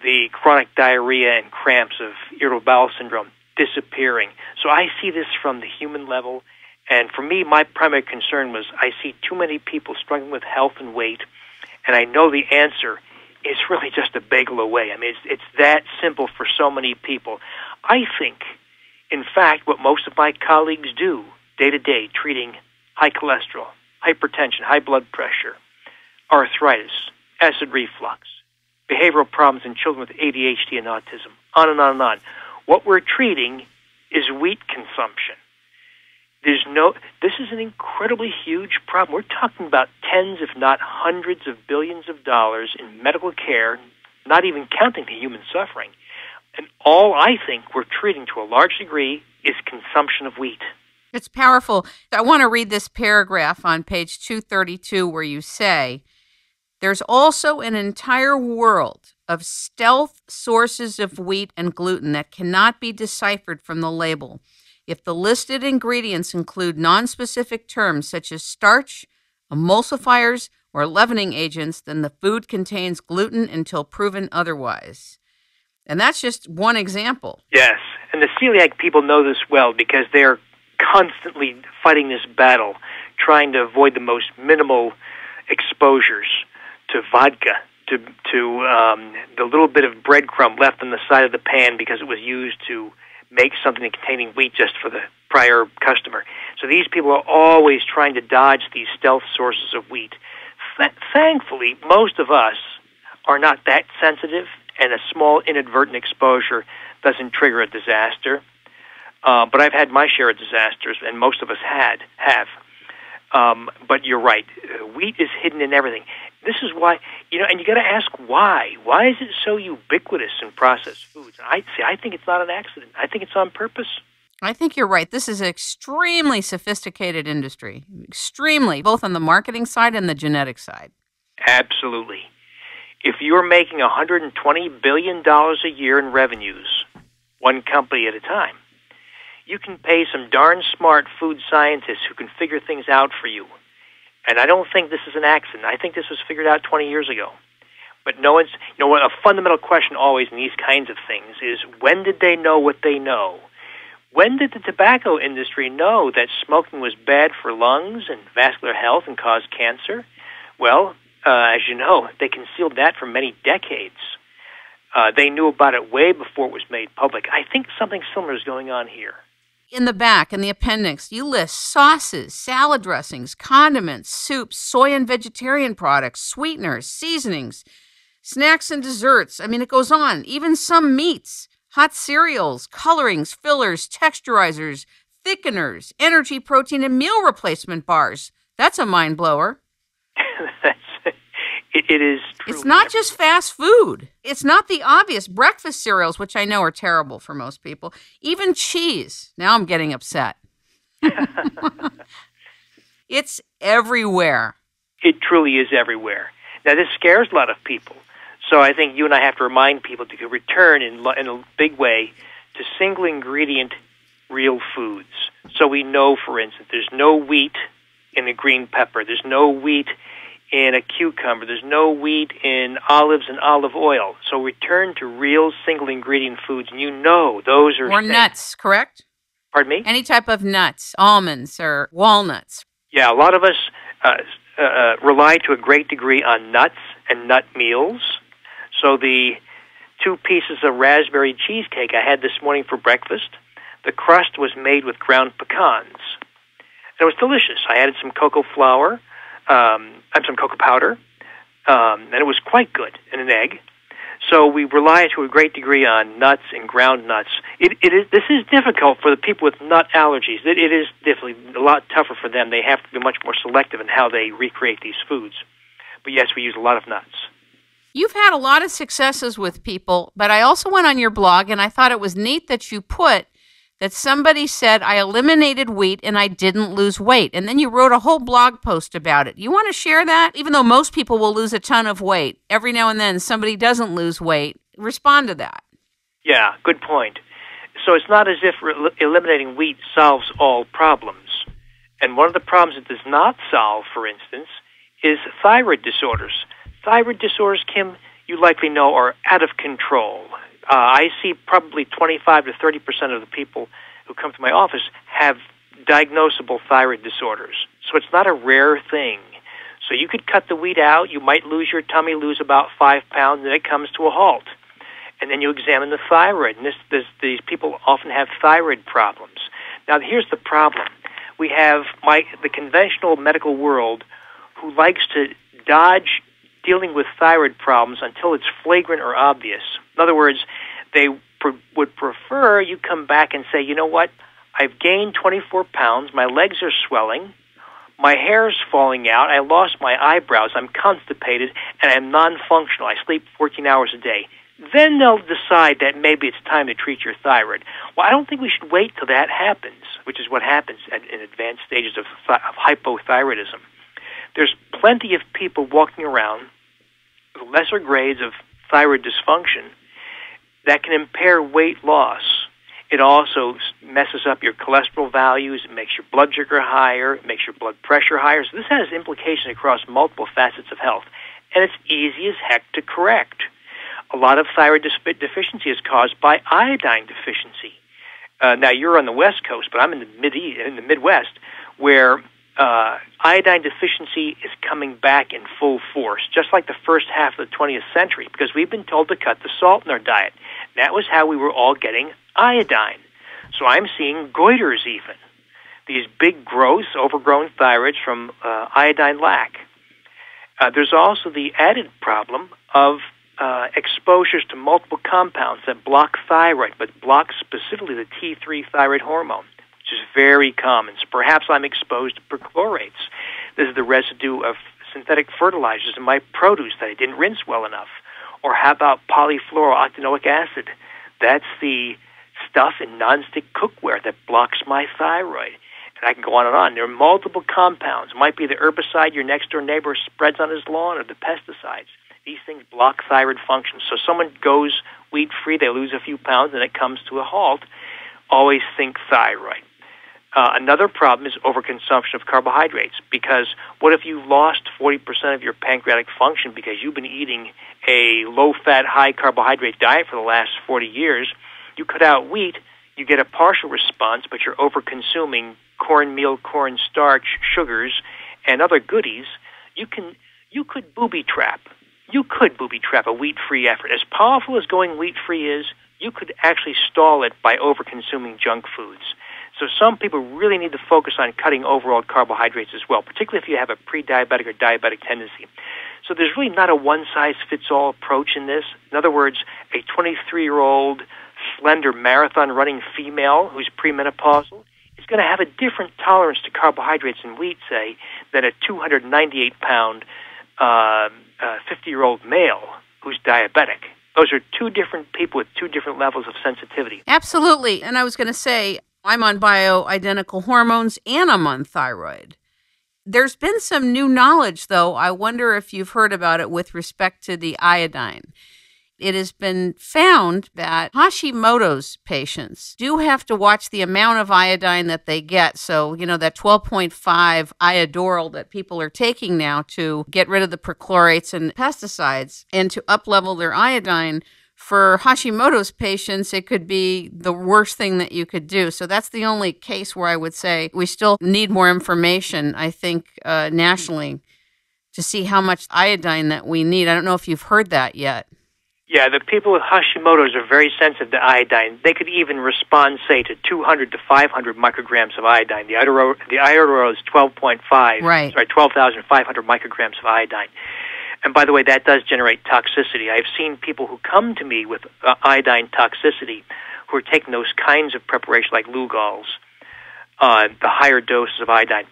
the chronic diarrhea and cramps of irritable bowel syndrome disappearing. So I see this from the human level, and for me, my primary concern was I see too many people struggling with health and weight, and I know the answer is really just a bagel away. I mean, it's that simple for so many people. I think, in fact, what most of my colleagues do day to day, treating high cholesterol, hypertension, high blood pressure, arthritis, acid reflux, behavioral problems in children with ADHD and autism, on and on and on. What we're treating is wheat consumption. This is an incredibly huge problem. We're talking about tens, if not hundreds of billions of dollars in medical care, not even counting the human suffering. And all I think we're treating to a large degree is consumption of wheat. It's powerful. I want to read this paragraph on page 232 where you say, there's also an entire world of stealth sources of wheat and gluten that cannot be deciphered from the label. If the listed ingredients include nonspecific terms such as starch, emulsifiers, or leavening agents, then the food contains gluten until proven otherwise. And that's just one example. Yes, and the celiac people know this well because they're constantly fighting this battle, trying to avoid the most minimal exposures to vodka, to the little bit of breadcrumb left on the side of the pan because it was used to make something containing wheat just for the prior customer. So these people are always trying to dodge these stealth sources of wheat. Thankfully, most of us are not that sensitive, and a small inadvertent exposure doesn't trigger a disaster. But I've had my share of disasters, and most of us have. But you're right. Wheat is hidden in everything. This is why, and you got to ask why. Why is it so ubiquitous in processed foods? I think it's not an accident. I think it's on purpose. I think you're right. This is an extremely sophisticated industry. Extremely, both on the marketing side and the genetic side. Absolutely. If you're making $120 billion a year in revenues, one company at a time, you can pay some darn smart food scientists who can figure things out for you. And I don't think this is an accident. I think this was figured out 20 years ago. But no one's, a fundamental question always in these kinds of things is, when did they know what they know? When did the tobacco industry know that smoking was bad for lungs and vascular health and caused cancer? Well, as you know, they concealed that for many decades. They knew about it way before it was made public. I think something similar is going on here. In the back, in the appendix, you list sauces, salad dressings, condiments, soups, soy and vegetarian products, sweeteners, seasonings, snacks and desserts. I mean, it goes on. Even some meats, hot cereals, colorings, fillers, texturizers, thickeners, energy, protein, and meal replacement bars. That's a mind blower. It is true. It's not just fast food. It's not the obvious breakfast cereals, which I know are terrible for most people. Even cheese. Now I'm getting upset. It's everywhere. It truly is everywhere. Now, this scares a lot of people. So I think you and I have to remind people to return in a big way to single-ingredient real foods. So we know, for instance, there's no wheat in a green pepper. There's no wheat in a cucumber. There's no wheat in olives and olive oil. So return to real single-ingredient foods, and those are... Or safe. Nuts, correct? Pardon me? Any type of nuts, almonds or walnuts. Yeah, a lot of us rely to a great degree on nuts and nut meals. So the 2 pieces of raspberry cheesecake I had this morning for breakfast, the crust was made with ground pecans. And it was delicious. I added some cocoa flour, some cocoa powder, and it was quite good, and an egg. So we rely to a great degree on nuts and ground nuts. This is difficult for the people with nut allergies. It is definitely a lot tougher for them. They have to be much more selective in how they recreate these foods. But yes, we use a lot of nuts. You've had a lot of successes with people, but I also went on your blog, and I thought it was neat that you put that somebody said, I eliminated wheat and I didn't lose weight. And then you wrote a whole blog post about it. You want to share that? Even though most people will lose a ton of weight, every now and then somebody doesn't lose weight. Respond to that. Yeah, good point. So it's not as if eliminating wheat solves all problems. And one of the problems it does not solve, for instance, is thyroid disorders. Thyroid disorders, Kim, you likely know are out of control. I see probably 25 to 30% of the people who come to my office have diagnosable thyroid disorders. So it's not a rare thing. So you could cut the wheat out, you might lose your tummy, lose about 5 pounds, and it comes to a halt. And then you examine the thyroid, and these people often have thyroid problems. Now, here's the problem. We have the conventional medical world who likes to dodge dealing with thyroid problems until it's flagrant or obvious. In other words, they would prefer you come back and say, you know what, I've gained 24 pounds, my legs are swelling, my hair's falling out, I lost my eyebrows, I'm constipated, and I'm non-functional. I sleep 14 hours a day. Then they'll decide that maybe it's time to treat your thyroid. Well, I don't think we should wait till that happens, which is what happens in advanced stages of hypothyroidism. There's plenty of people walking around with lesser grades of thyroid dysfunction that can impair weight loss. It also messes up your cholesterol values. It makes your blood sugar higher. It makes your blood pressure higher. So this has implications across multiple facets of health. And it's easy as heck to correct. A lot of thyroid deficiency is caused by iodine deficiency. Now, you're on the West Coast, but I'm in the Midwest, where iodine deficiency is coming back in full force, just like the first half of the 20th century, because we've been told to cut the salt in our diet. That was how we were all getting iodine. So I'm seeing goiters even, these big, gross, overgrown thyroids from iodine lack. There's also the added problem of exposures to multiple compounds that block thyroid, but block specifically the T3 thyroid hormone, which is very common. So perhaps I'm exposed to perchlorates. This is the residue of synthetic fertilizers in my produce that I didn't rinse well enough. Or how about polyfluorooctanoic acid? That's the stuff in nonstick cookware that blocks my thyroid. And I can go on and on. There are multiple compounds. It might be the herbicide your next-door neighbor spreads on his lawn or the pesticides. These things block thyroid function. So someone goes wheat-free, they lose a few pounds, and it comes to a halt. Always think thyroid. Another problem is overconsumption of carbohydrates, because what if you lost 40% of your pancreatic function because you've been eating a low-fat, high-carbohydrate diet for the last 40 years? You cut out wheat, you get a partial response, but you're overconsuming cornmeal, corn starch, sugars, and other goodies. You could booby trap. You could booby trap a wheat-free effort. As powerful as going wheat-free is, you could actually stall it by overconsuming junk foods. So some people really need to focus on cutting overall carbohydrates as well, particularly if you have a pre-diabetic or diabetic tendency. So there's really not a one-size-fits-all approach in this. In other words, a 23-year-old slender marathon-running female who's premenopausal is going to have a different tolerance to carbohydrates in wheat, say, than a 298-pound 50-year-old male who's diabetic. Those are two different people with two different levels of sensitivity. Absolutely. And I was going to say, I'm on bioidentical hormones and I'm on thyroid. There's been some new knowledge, though. I wonder if you've heard about it with respect to the iodine. It has been found that Hashimoto's patients do have to watch the amount of iodine that they get. So, that 12.5 iodoral that people are taking now to get rid of the perchlorates and pesticides and to up-level their iodine. For Hashimoto's patients, it could be the worst thing that you could do. So that's the only case where I would say we still need more information, I think, nationally, to see how much iodine that we need. I don't know if you've heard that yet. Yeah, the people with Hashimoto's are very sensitive to iodine. They could even respond, say, to 200 to 500 micrograms of iodine. The iodoral is 12.5. Right. 12,500 micrograms of iodine. And by the way, that does generate toxicity. I've seen people who come to me with iodine toxicity who are taking those kinds of preparations like Lugol's, the higher doses of iodine.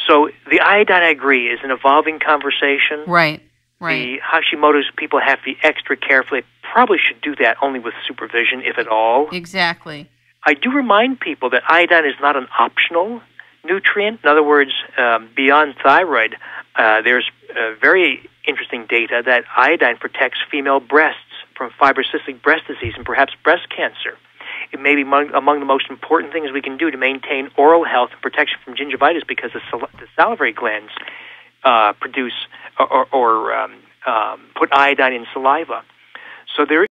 So the iodine, I agree, is an evolving conversation. Right. The Hashimoto's people have to be extra careful. They probably should do that only with supervision, if at all. Exactly. I do remind people that iodine is not an optional nutrient. In other words, beyond thyroid, there's very interesting data that iodine protects female breasts from fibrocystic breast disease and perhaps breast cancer. It may be among the most important things we can do to maintain oral health and protection from gingivitis, because the salivary glands produce or put iodine in saliva. So there